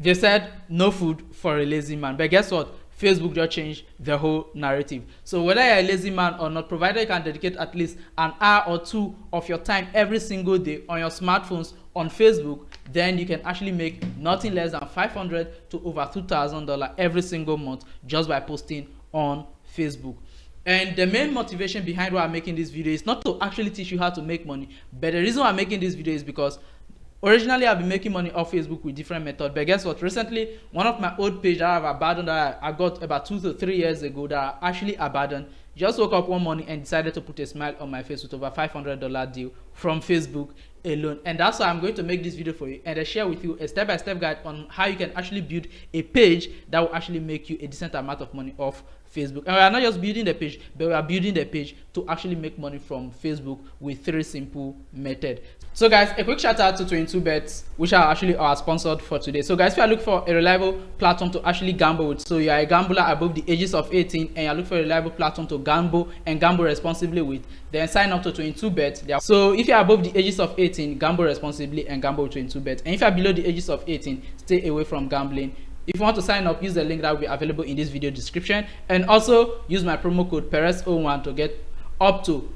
They said no food for a lazy man, but guess what? Facebook just changed the whole narrative. So whether you're a lazy man or not, provided you can dedicate at least an hour or two of your time every single day on your smartphones on Facebook, then you can actually make nothing less than $500 to over $2,000 every single month just by posting on Facebook. And the main motivation behind why I'm making this video is not to actually teach you how to make money, but the reason why I'm making this video is because originally I've been making money off Facebook with different methods, but guess what? Recently, one of my old pages that I've abandoned, that I got about 2 to 3 years ago, that I actually abandoned, just woke up one morning and decided to put a smile on my face with over $500 deal from Facebook alone. And that's why I'm going to make this video for you and I share with you a step-by-step guide on how you can actually build a page that will actually make you a decent amount of money off Facebook. And we are not just building the page, but we are building the page to actually make money from Facebook with 3 simple methods. So guys, a quick shout out to 22bets, which are actually our sponsored for today. So guys, if you are looking for a reliable platform to actually gamble with, so you are a gambler above the ages of 18 and you are looking for a reliable platform to gamble and gamble responsibly with, then sign up to 22bets. So if you are above the ages of 18, gamble responsibly and gamble with 22bets. And if you are below the ages of 18, stay away from gambling. If you want to sign up, use the link that will be available in this video description, and also use my promo code PEREZ01 to get up to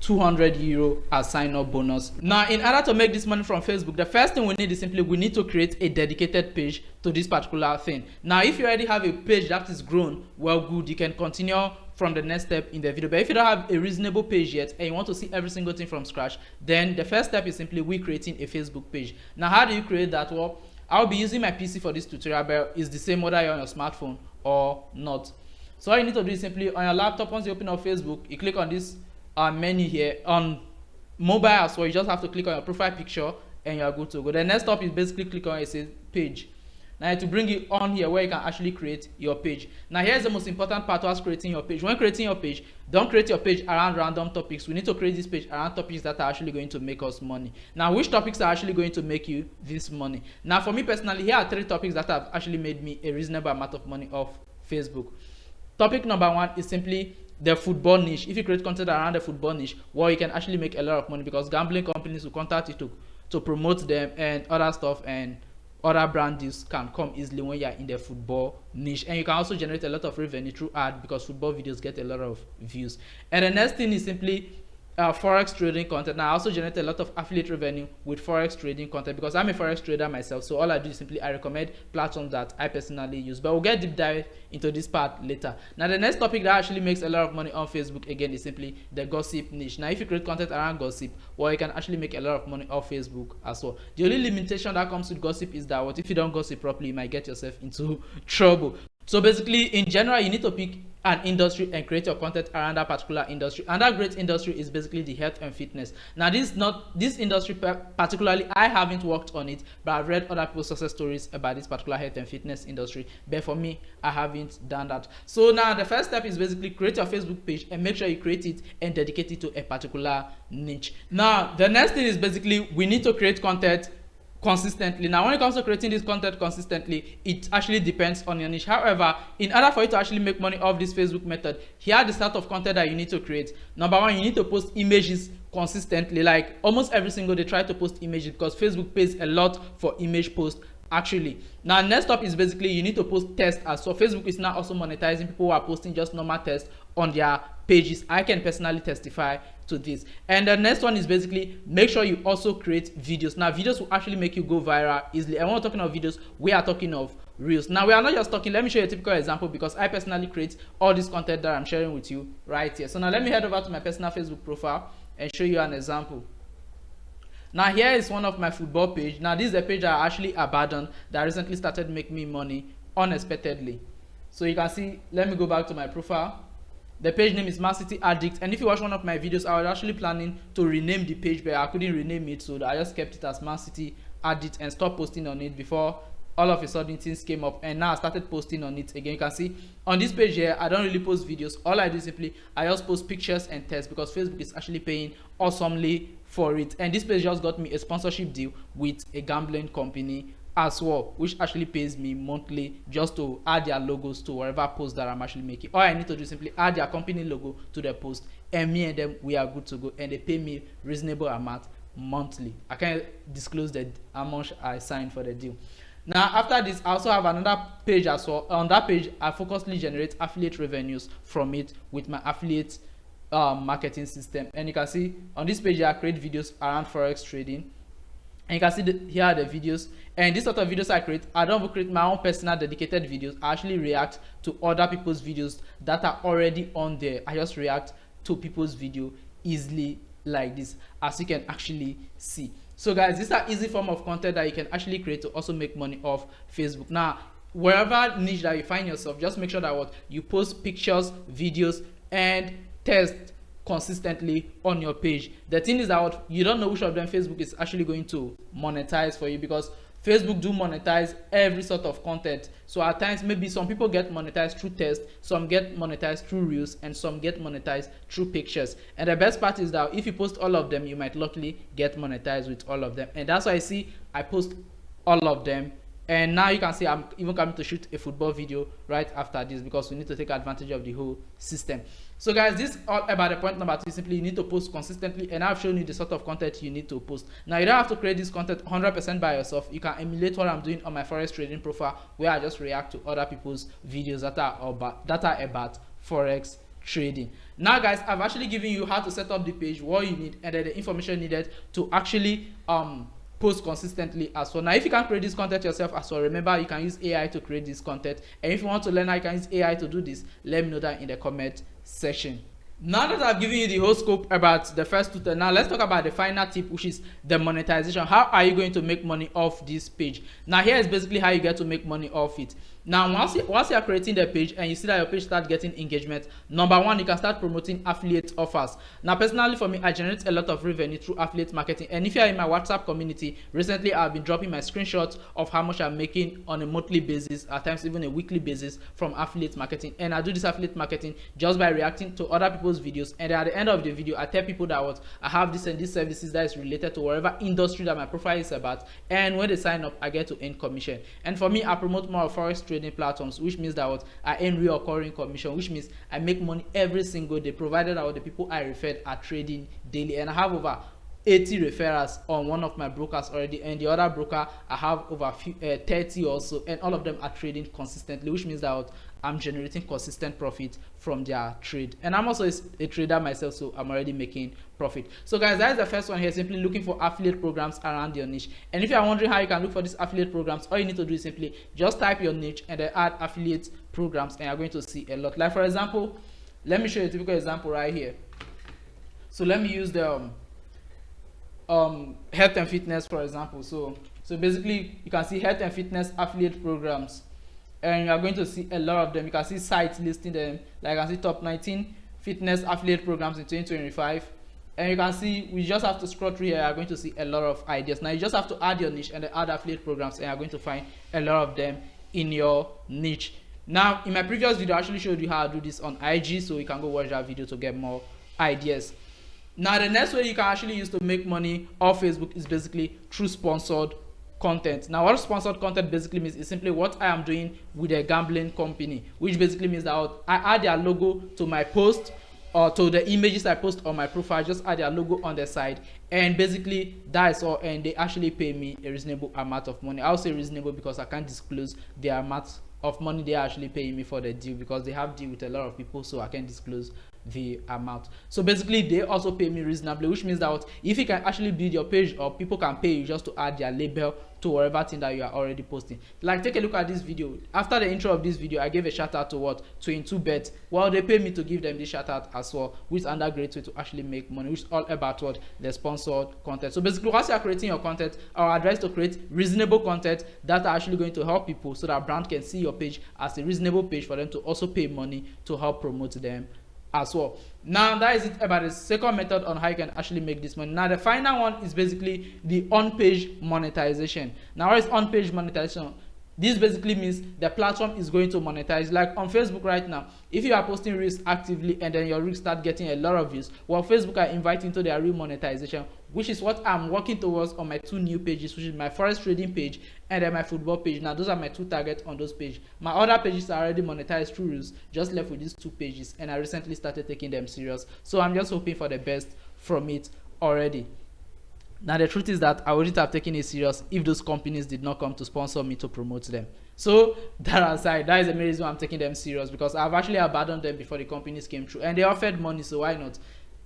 €200 as sign up bonus. Now, in order to make this money from Facebook, the first thing we need is simply we need to create a dedicated page to this particular thing. Now, if you already have a page that is grown, well, good, you can continue from the next step in the video. But if you don't have a reasonable page yet and you want to see every single thing from scratch, then the first step is simply we creating a Facebook page. Now, how do you create that? Well, I'll be using my PC for this tutorial, but it's the same whether you're on your smartphone or not. So all you need to do is simply on your laptop, once you open up Facebook, you click on this menu here. On mobile as well, you just have to click on your profile picture and you're good to go. The next step is basically click on it says page. Now to bring you on here where you can actually create your page. Now here's the most important part towards creating your page. When creating your page, don't create your page around random topics. We need to create this page around topics that are actually going to make us money. Now, which topics are actually going to make you this money? Now, for me personally, here are 3 topics that have actually made me a reasonable amount of money off Facebook. Topic number 1 is simply the football niche. If you create content around the football niche, well, you can actually make a lot of money because gambling companies will contact you to promote them and other stuff, and other brand deals can come easily when you're in the football niche. And you can also generate a lot of revenue through ad because football videos get a lot of views. And the next thing is simply forex trading content. Now I also generate a lot of affiliate revenue with forex trading content because I'm a forex trader myself. So all I do is simply I recommend platforms that I personally use, but we'll get deep dive into this part later. Now the next topic that actually makes a lot of money on Facebook again is simply the gossip niche. Now if you create content around gossip, well, you can actually make a lot of money off Facebook as well. The only limitation that comes with gossip is that what if you don't gossip properly, you might get yourself into trouble. So basically, in general, you need to pick an industry and create your content around that particular industry. And that great industry is basically the health and fitness. Now, this industry particularly, I haven't worked on it, but I've read other people's success stories about this particular health and fitness industry. But for me, I haven't done that. So now the first step is basically create your Facebook page and make sure you create it and dedicate it to a particular niche. Now, the next thing is basically we need to create content consistently. Now when it comes to creating this content consistently, it actually depends on your niche. However, in order for you to actually make money off this Facebook method, here are the set of content that you need to create. Number 1, you need to post images consistently, like almost every single day. Try to post images because Facebook pays a lot for image posts actually. Now next up is basically you need to post tests as well. Facebook is now also monetizing people who are posting just normal tests on their pages. I can personally testify to this. And the next one is basically make sure you also create videos. Now videos will actually make you go viral easily, and when we're talking of videos, we are talking of reels. Now we are not just talking, let me show you a typical example because I personally create all this content that I'm sharing with you right here. So now let me head over to my personal Facebook profile and show you an example. Now here is one of my football page. Now this is a page I actually abandoned that recently started making me money unexpectedly. So you can see, let me go back to my profile. The page name is Man City Addict, and if you watch one of my videos, I was actually planning to rename the page, but I couldn't rename it, so I just kept it as Man City Addict and stopped posting on it before all of a sudden things came up, and now I started posting on it again. You can see on this page here, I don't really post videos. All I do is simply I just post pictures and text because Facebook is actually paying awesomely for it. And this page just got me a sponsorship deal with a gambling company as well, which actually pays me monthly just to add their logos to whatever post that I'm actually making. All I need to do is simply add their company logo to the post, and me and them, we are good to go, and they pay me reasonable amount monthly. I can't disclose the amount I signed for the deal. Now after this, I also have another page as well. On that page, I focusedly generate affiliate revenues from it with my affiliate marketing system. And you can see on this page I create videos around forex trading, and you can see here are the videos. And this sort of videos I create, I don't create my own personal dedicated videos. I actually react to other people's videos that are already on there. I just react to people's video easily like this, as you can actually see. So guys, these are easy form of content that you can actually create to also make money off Facebook. Now wherever niche that you find yourself, just make sure that what you post pictures, videos, and test consistently on your page. The thing is that what, you don't know which of them Facebook is actually going to monetize for you, because Facebook do monetize every sort of content. So at times maybe some people get monetized through tests, some get monetized through reels, and some get monetized through pictures. And the best part is that if you post all of them, you might luckily get monetized with all of them. And that's why I see I post all of them. And now you can see I'm even coming to shoot a football video right after this, because we need to take advantage of the whole system. So guys, this is all about the point number 2. Simply you need to post consistently, and I've shown you the sort of content you need to post. Now you don't have to create this content 100% by yourself. You can emulate what I'm doing on my forex trading profile, where I just react to other people's videos that are about forex trading. Now guys, I've actually given you how to set up the page, what you need, and then the information needed to actually post consistently as well. Now if you can create this content yourself as well, remember you can use AI to create this content. And if you want to learn how you can use AI to do this, let me know that in the comment section. Now that I've given you the whole scope about the first 2 now let's talk about the final tip, which is the monetization. How are you going to make money off this page? Now here is basically how you get to make money off it. Now once you are creating the page and you see that your page start getting engagement, number 1, you can start promoting affiliate offers. Now personally for me, I generate a lot of revenue through affiliate marketing. And if you are in my WhatsApp community, recently I've been dropping my screenshots of how much I'm making on a monthly basis, at times even a weekly basis, from affiliate marketing. And I do this affiliate marketing just by reacting to other people's videos, and at the end of the video I tell people that what I have this and these services that is related to whatever industry that my profile is about, and when they sign up I get to earn commission. And for me, I promote more of forex trading platforms, which means that what I earn reoccurring commission, which means I make money every single day, provided that the people I referred are trading daily. And I have over 80 referrals on one of my brokers already, and the other broker I have over 30 also, and all of them are trading consistently, which means that I'm generating consistent profit from their trade. And I'm also a trader myself, so I'm already making profit. So guys, that is the first one here, simply looking for affiliate programs around your niche. And if you are wondering how you can look for these affiliate programs, all you need to do is simply just type your niche and then add affiliate programs, and you're going to see a lot. Like for example, let me show you a typical example right here. So let me use the health and fitness for example. So basically you can see health and fitness affiliate programs, and you are going to see a lot of them. You can see sites listing them, like I can see top 19 fitness affiliate programs in 2025, and you can see we just have to scroll through here. You are going to see a lot of ideas. Now you just have to add your niche and then add affiliate programs, and you are going to find a lot of them in your niche. Now in my previous video I actually showed you how to do this on IG, so you can go watch that video to get more ideas. Now the next way you can actually use to make money off Facebook is basically through sponsored content. Now what sponsored content basically means is simply what I am doing with a gambling company, which basically means that I add their logo to my post, or to the images I post on my profile, just add their logo on the side, and basically that is all, and they actually pay me a reasonable amount of money. I'll say reasonable because I can't disclose the amount of money they are actually paying me for the deal, because they have deal with a lot of people, so I can't disclose the amount. So basically they also pay me reasonably, which means that if you can actually build your page, or people can pay you just to add their label to whatever thing that you are already posting. Like take a look at this video. After the intro of this video I gave a shout out to what 22bet. Well, they pay me to give them this shout out as well, which is another great way to actually make money, which is all about what the sponsored content. So basically once you are creating your content, our advice to create reasonable content that are actually going to help people, so that brand can see your page as a reasonable page for them to also pay money to help promote them as well. Now that is it about the second method on how you can actually make this money. Now the final one is basically the on-page monetization. Now what is on-page monetization? This basically means the platform is going to monetize. Like on Facebook right now, if you are posting reels actively and then your reels start getting a lot of views, well, Facebook are inviting to their real monetization, which is what I'm working towards on my 2 new pages, which is my forex trading page and then my football page. Now those are my 2 targets on those pages. My other pages are already monetized through reels, just left with these 2 pages, and I recently started taking them serious, so I'm just hoping for the best from it already. Now the truth is that I wouldn't have taken it serious if those companies did not come to sponsor me to promote them. So that aside, that is the main reason why I'm taking them serious, because I've actually abandoned them before the companies came through, and they offered money, so why not?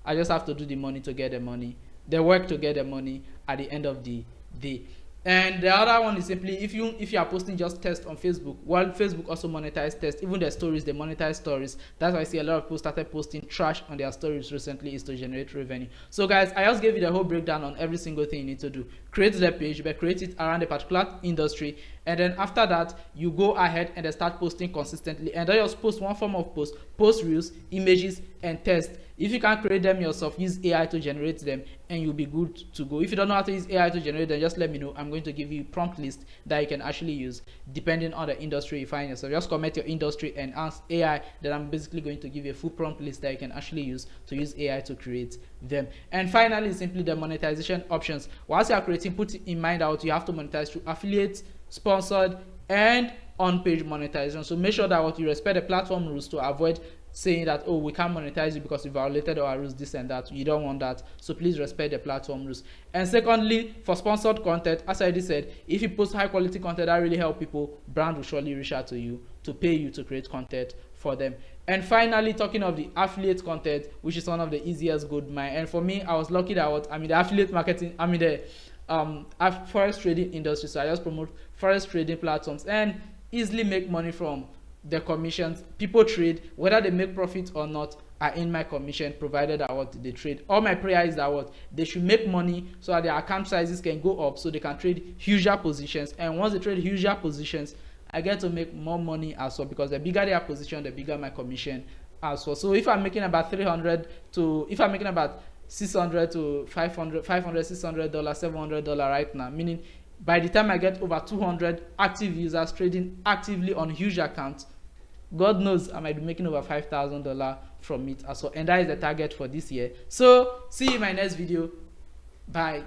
I just have to do the money to get the money, the work to get the money at the end of the day. And the other one is simply, if you are posting just tests on Facebook, while Facebook also monetize tests, even their stories, they monetize stories. That's why I see a lot of people started posting trash on their stories recently, is to generate revenue. So guys, I just gave you the whole breakdown on every single thing you need to do. Create the page, but create it around a particular industry, and then after that you go ahead and then start posting consistently, and then just post one form of post reels, images and text. If you can't create them yourself, use AI to generate them, and you'll be good to go. If you don't know how to use AI to generate them, just let me know. I'm going to give you prompt list that you can actually use depending on the industry you find yourself. Just comment your industry and ask AI, then I'm basically going to give you a full prompt list that you can actually use to use AI to create them. And finally, simply the monetization options. Once you are creating, put in mind that you have to monetize through affiliates, sponsored, and on-page monetization. So make sure that what you respect the platform rules to avoid saying that, oh, we can't monetize you because you violated our rules, this and that. You don't want that, so please respect the platform rules. And secondly, for sponsored content, as I already said, if you post high quality content that really help people, brand will surely reach out to you to pay you to create content for them. And finally, talking of the affiliate content, which is one of the easiest gold mine, and for me, I was lucky that the affiliate marketing, the forex trading industry, so I just promote forex trading platforms and easily make money from the commissions people trade. Whether they make profit or not are in my commission, provided that what they trade. All my prayer is that what they should make money so that their account sizes can go up, so they can trade huger positions, and once they trade huger positions, I get to make more money as well, because the bigger their position, the bigger my commission as well. So if I'm making about 300 to, if I'm making about 600 to 500, $600, $700 right now, meaning by the time I get over 200 active users trading actively on huge accounts, God knows I might be making over $5,000 from it as well. And that is the target for this year. So see you in my next video. Bye.